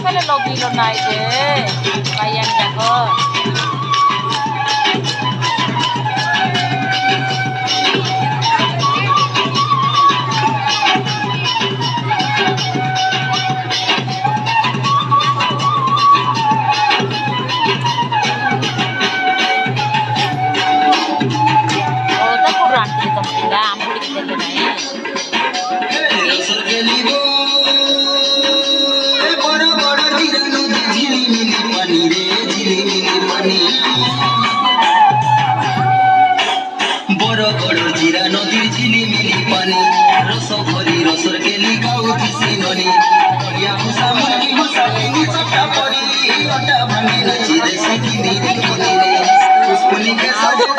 আসলে লগিল নাই যে ভাইয়ান দেখো বড় বড় জিরা নদীর ঝিলিমিলি পানি রস ভরি রসর গেলি গাউতি সিননি কলিয়া মুসা মুরগি মুসা কিনি সটা পরি ওটা ভাঙি নাচি রে সিকিনি রে কিনি রে উস্কুনি কে সাজে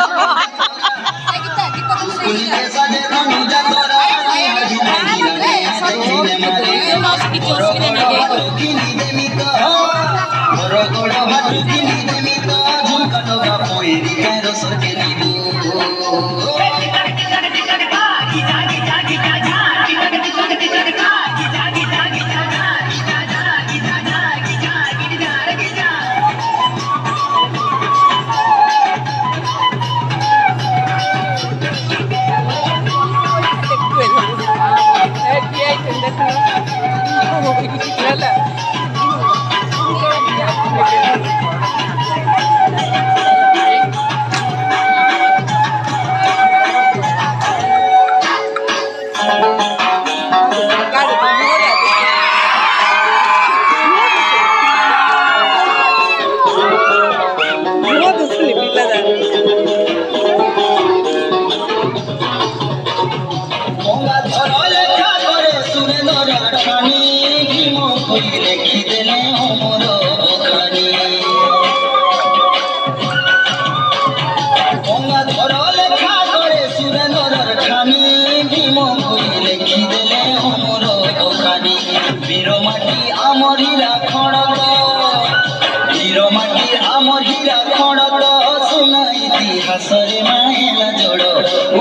উস্কুনি কে সাজে রানু জাতরা হাজি জিরা রে দেখিলে মারে বড় বড় হাতু কিনি দেমি তো বড় বড় হাতু কিনি দেমি তো ঝুমকা লগা পয়রি কে রসর গেলি লিখিদেলে অমর বখানি গঙ্গাধর লেখা করে সুরেন্দ্রর খানি ভীম কই লিখিদেলে অমর বখানি বীরমাটি আমর হীরা খড়গ বীরমাটি আমর হীরা খড়গ শোনা ইতিহাসরে মায়েলা জোড়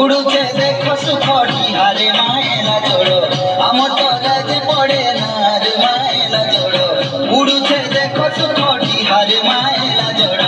উড়ুছে দেখো সুখটি হারে মায়েলা জোড় আমার তো রাজে পড়ে না রে মায়েলা জোড় উড়ুছে দেখো সুখটি হারে মায়েলা জোড়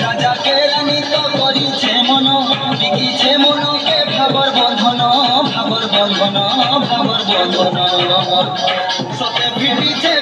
রাজা কেরানি তো করিছে মন বিকিছে মনকে ভাবর বন্ধন ভাবর বন্ধন ভাবর বন্ধন সতে ফিরিছে